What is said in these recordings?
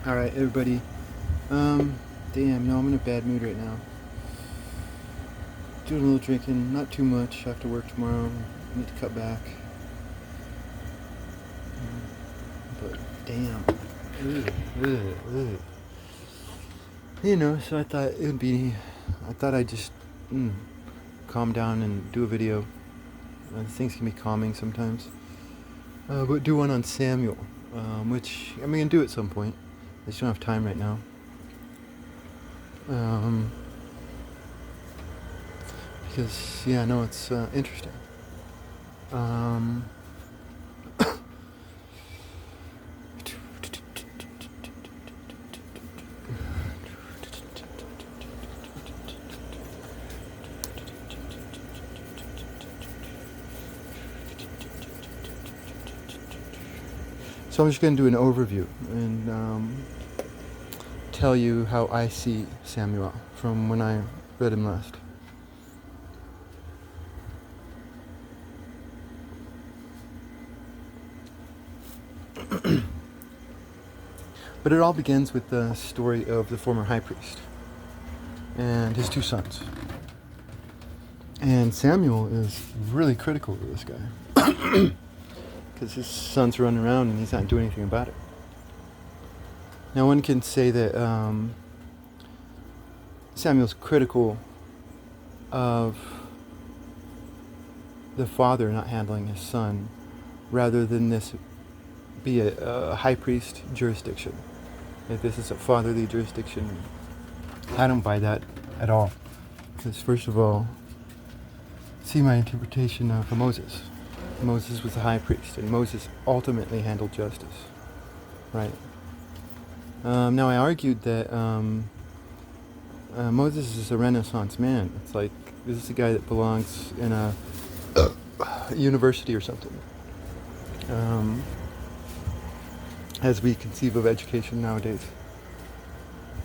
Alright, everybody. Damn, no, I'm in a bad mood right now. Doing a little drinking, not too much after work tomorrow. I need to cut back. But, damn. So I thought I'd just calm down and do a video. Things can be calming sometimes. But do one on Samuel, which I'm going to do at some point. I just don't have time right now. Because, yeah, no, it's interesting. So I'm just going to do an overview and tell you how I see Samuel from when I read him last. But it all begins with the story of the former high priest and his two sons. And Samuel is really critical of this guy because his son's running around and he's not doing anything about it. Now one can say that Samuel's critical of the father not handling his son rather than this be a high priest jurisdiction. If this is a fatherly jurisdiction, I don't buy that at all. Because first of all, see my interpretation of Moses. Moses was the high priest, and Moses ultimately handled justice. Right? Now I argued that Moses is a Renaissance man. It's like, this is a guy that belongs in a university or something. As we conceive of education nowadays.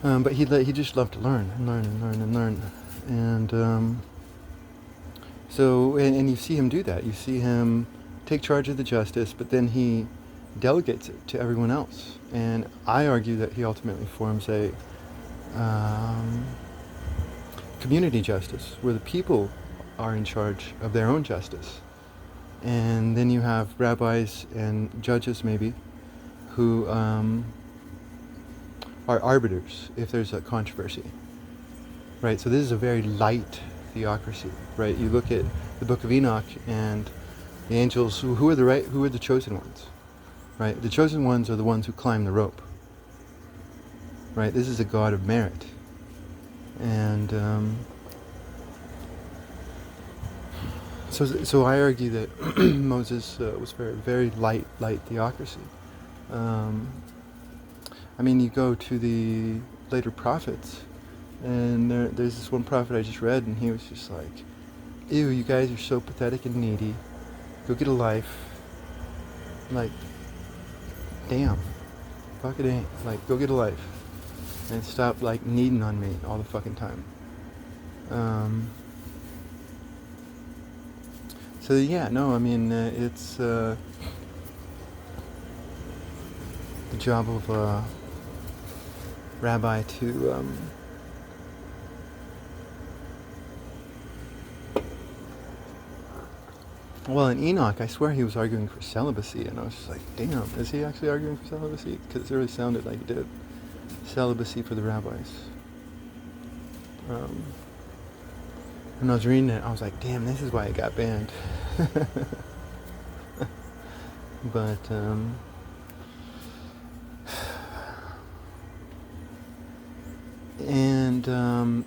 But he just loved to learn and learn and learn and learn. And so you see him do that. You see him take charge of the justice, but then he delegates it to everyone else. And I argue that he ultimately forms a community justice, where the people are in charge of their own justice. And then you have rabbis and judges, maybe, who are arbiters if there's a controversy. Right, so this is a very light theocracy, right? You look at the Book of Enoch and the angels, who are the chosen ones? Right? The chosen ones are the ones who climb the rope. Right? This is a God of merit. And so I argue that Moses was very, very light theocracy. I mean, you go to the later prophets, and there's this one prophet I just read, and he was just like, ew, you guys are so pathetic and needy. Go get a life. Like, damn. Fuck it ain't. Like, go get a life. And stop, like, needing on me all the fucking time. So, yeah, no, I mean, it's the job of a rabbi to well, in Enoch, I swear he was arguing for celibacy, and I was just like, damn, is he actually arguing for celibacy? Because it really sounded like he did. Celibacy for the rabbis. When I was reading it, I was like, damn, this is why it got banned. But,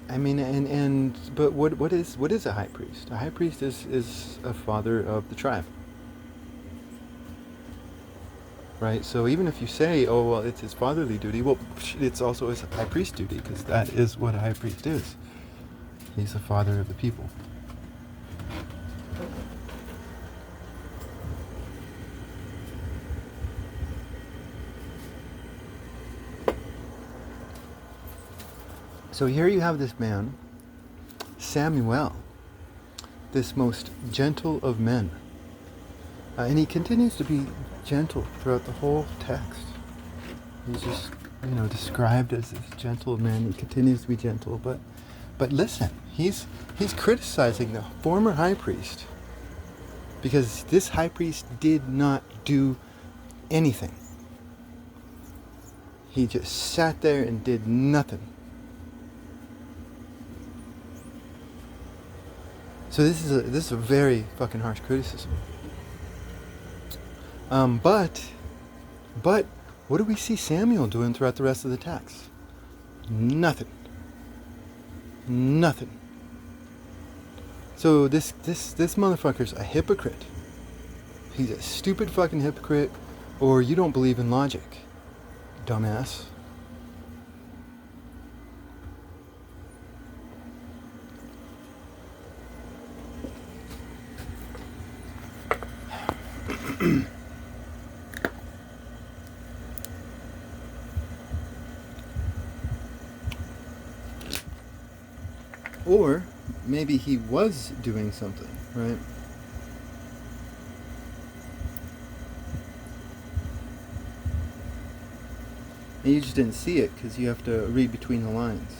I mean, but what is a high priest? A high priest is a father of the tribe, right? So even if you say, oh well, it's his fatherly duty, well, it's also his high priest duty, because that is what a high priest is. He's the father of the people. So here you have this man, Samuel, this most gentle of men. And he continues to be gentle throughout the whole text. He's just described as this gentle man. He continues to be gentle, but listen, he's criticizing the former high priest because this high priest did not do anything. He just sat there and did nothing. So this is a very fucking harsh criticism. But what do we see Samuel doing throughout the rest of the text? Nothing. So this motherfucker's a hypocrite. He's a stupid fucking hypocrite, or you don't believe in logic, dumbass. Or maybe he was doing something, right? And you just didn't see it because you have to read between the lines.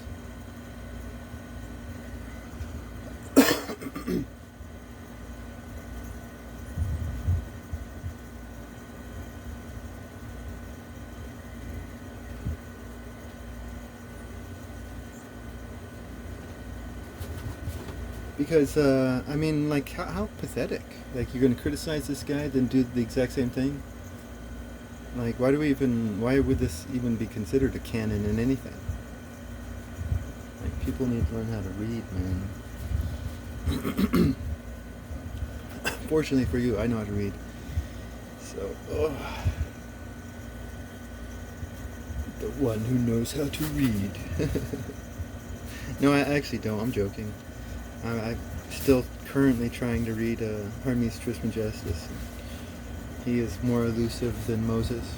Because, how pathetic. Like, you're going to criticize this guy, then do the exact same thing? Like, why would this even be considered a canon in anything? Like, people need to learn how to read, man. Fortunately for you, I know how to read. So, the one who knows how to read. No, I actually don't. I'm joking. I'm still currently trying to read Hermes Trismegistus. He is more elusive than Moses.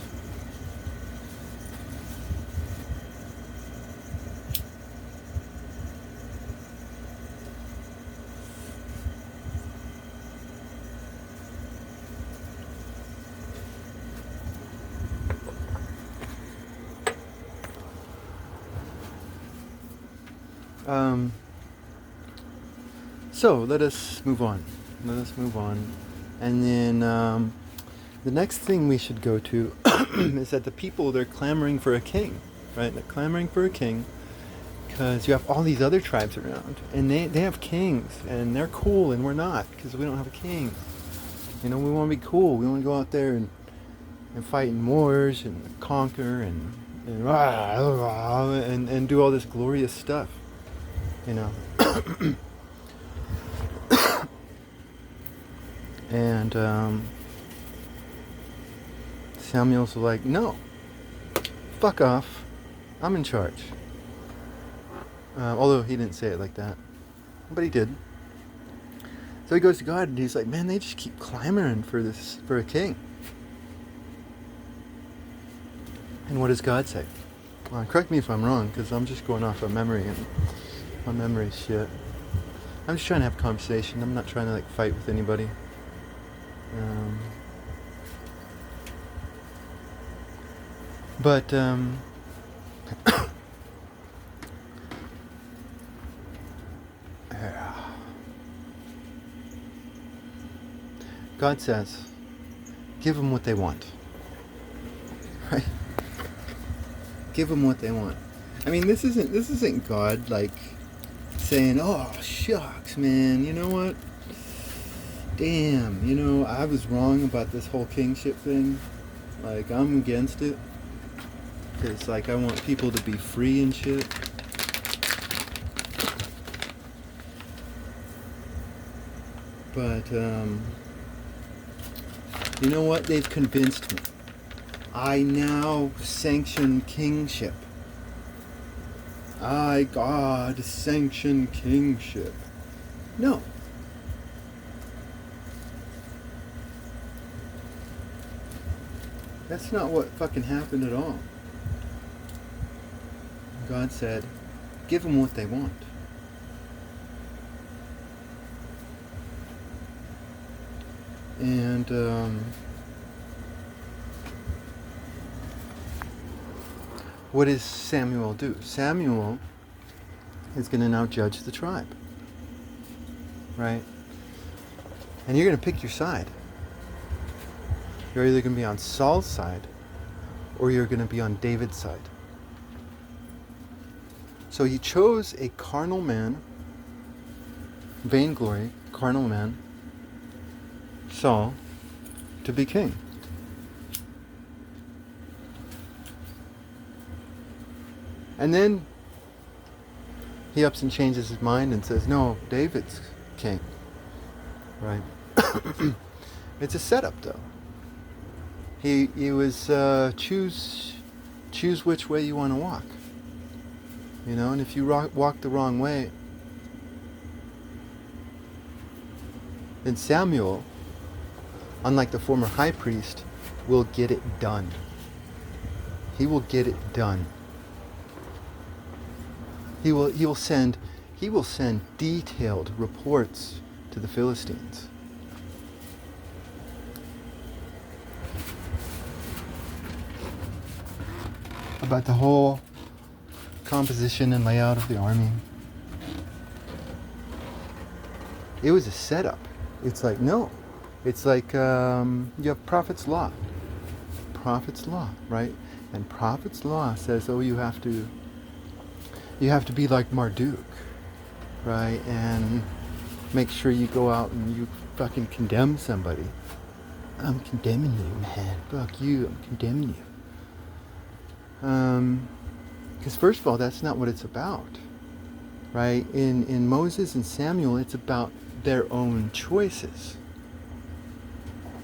So let us move on. And then the next thing we should go to is that the people, they're clamoring for a king, right? They're clamoring for a king because you have all these other tribes around, and they have kings, and they're cool, and we're not because we don't have a king. We want to be cool. We want to go out there and fight in wars and conquer and do all this glorious stuff, And Samuel's like, no, fuck off, I'm in charge. Although he didn't say it like that, but he did. So he goes to God and he's like, man, they just keep clamoring for a king. And what does God say? Well, correct me if I'm wrong, because I'm just going off of memory, and my memory's shit. I'm just trying to have a conversation. I'm not trying to fight with anybody. God says, give them what they want. Right? Give them what they want. I mean, this isn't God saying, oh shucks, man, you know what? Damn, I was wrong about this whole kingship thing. I'm against it. Because, I want people to be free and shit. But, you know what? They've convinced me. I now sanction kingship. I, God, sanction kingship. No. That's not what fucking happened at all. God said, give them what they want. And what does Samuel do? Samuel is going to now judge the tribe, right? And you're going to pick your side. You're either going to be on Saul's side or you're going to be on David's side. So he chose a carnal man, vainglory, carnal man, Saul, to be king. And then he ups and changes his mind and says, no, David's king. Right? It's a setup, though. He was choose which way you want to walk. You know, and if you walk the wrong way, then Samuel, unlike the former high priest, will get it done. He will get it done. He will send detailed reports to the Philistines. About the whole composition and layout of the army. It was a setup. It's like, no. It's like you have Prophet's Law. Prophet's Law, right? And Prophet's Law says, oh, you have to be like Marduk, right? And make sure you go out and you fucking condemn somebody. I'm condemning you, man. Fuck you. I'm condemning you. Because first of all, that's not what it's about, right? In Moses and Samuel, it's about their own choices.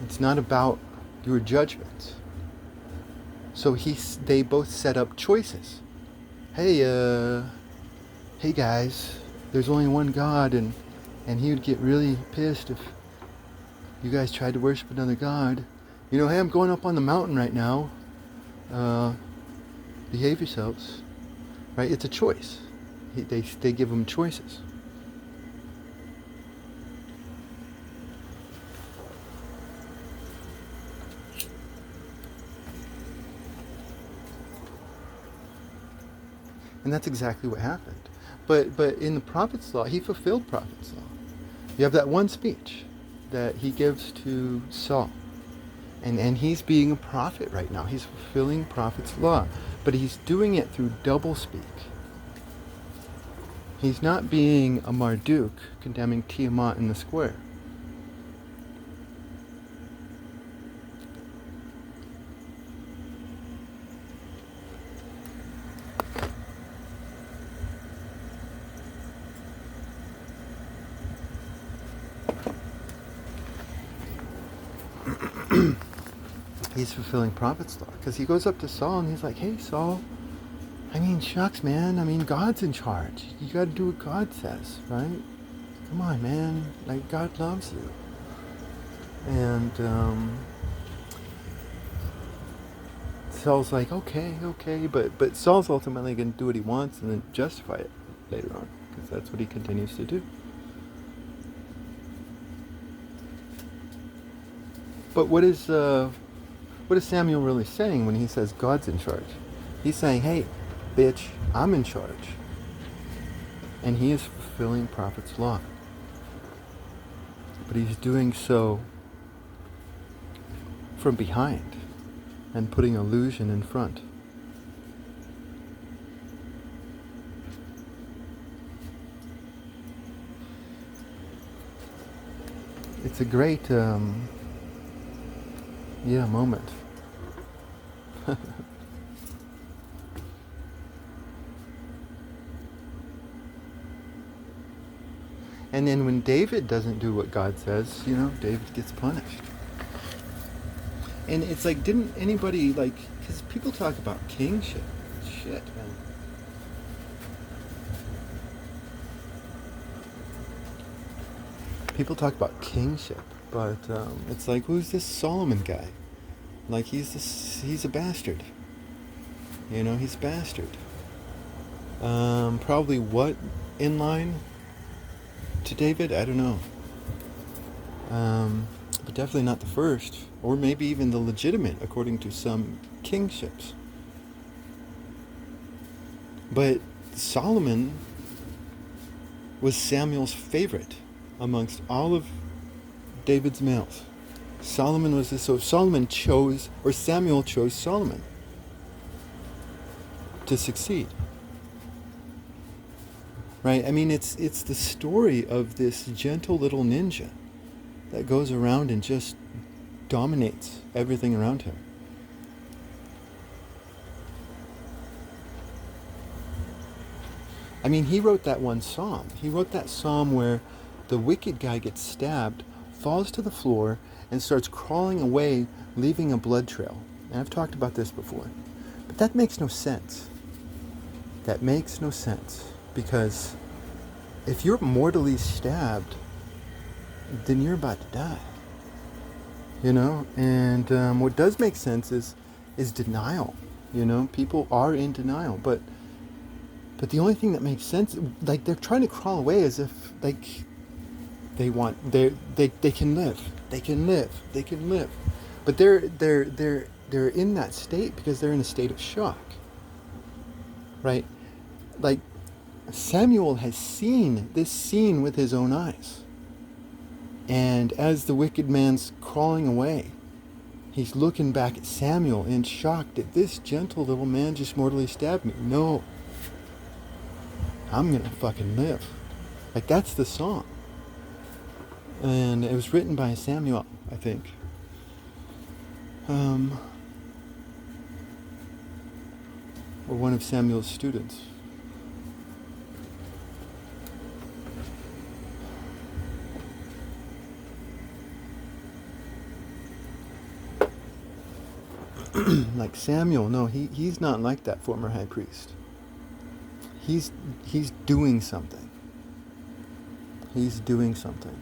It's not about your judgments. So they both set up choices. Hey guys, there's only one God, and he would get really pissed if you guys tried to worship another God. You know, hey, I'm going up on the mountain right now. Behave yourselves. Right? It's a choice. They give them choices. And that's exactly what happened. But in the Prophet's Law, he fulfilled Prophet's Law. You have that one speech that he gives to Saul. And he's being a prophet right now. He's fulfilling Prophet's Law. But he's doing it through doublespeak. He's not being a Marduk condemning Tiamat in the square. He's fulfilling Prophet's Law. Because he goes up to Saul and he's like, hey, Saul, I mean, shucks, man. I mean, God's in charge. You got to do what God says, right? Come on, man. Like, God loves you. And Saul's like, okay. But Saul's ultimately going to do what he wants and then justify it later on. Because that's what he continues to do. But what is Samuel really saying when he says God's in charge? He's saying, hey, bitch, I'm in charge. And he is fulfilling Prophet's Law. But he's doing so from behind and putting illusion in front. It's a great moment. And then when David doesn't do what God says, David gets punished. And it's like, didn't anybody, because people talk about kingship. Shit, man. People talk about kingship, but it's like, who's this Solomon guy? Like, he's a bastard. He's a bastard. Probably what in line to David? I don't know. But definitely not the first, or maybe even the legitimate, according to some kingships. But Solomon was Samuel's favorite amongst all of David's males. Solomon was so Solomon chose, or Samuel chose Solomon to succeed. Right? I mean, it's the story of this gentle little ninja that goes around and just dominates everything around him. I mean, he wrote that one psalm. He wrote that psalm where the wicked guy gets stabbed, falls to the floor, and starts crawling away, leaving a blood trail. And I've talked about this before. But that makes no sense. That makes no sense. Because if you're mortally stabbed, then you're about to die. You know? And what does make sense is denial. You know? People are in denial. But the only thing that makes sense, like, they're trying to crawl away as if, like, they can live. They can live. They can live. But they're in that state because they're in a state of shock. Right? Like, Samuel has seen this scene with his own eyes. And as the wicked man's crawling away, he's looking back at Samuel in shock that this gentle little man just mortally stabbed me. No. I'm gonna fucking live. Like, that's the song. And it was written by Samuel, I think. Or one of Samuel's students. Like Samuel, no, he's not like that former high priest. He's doing something. He's doing something.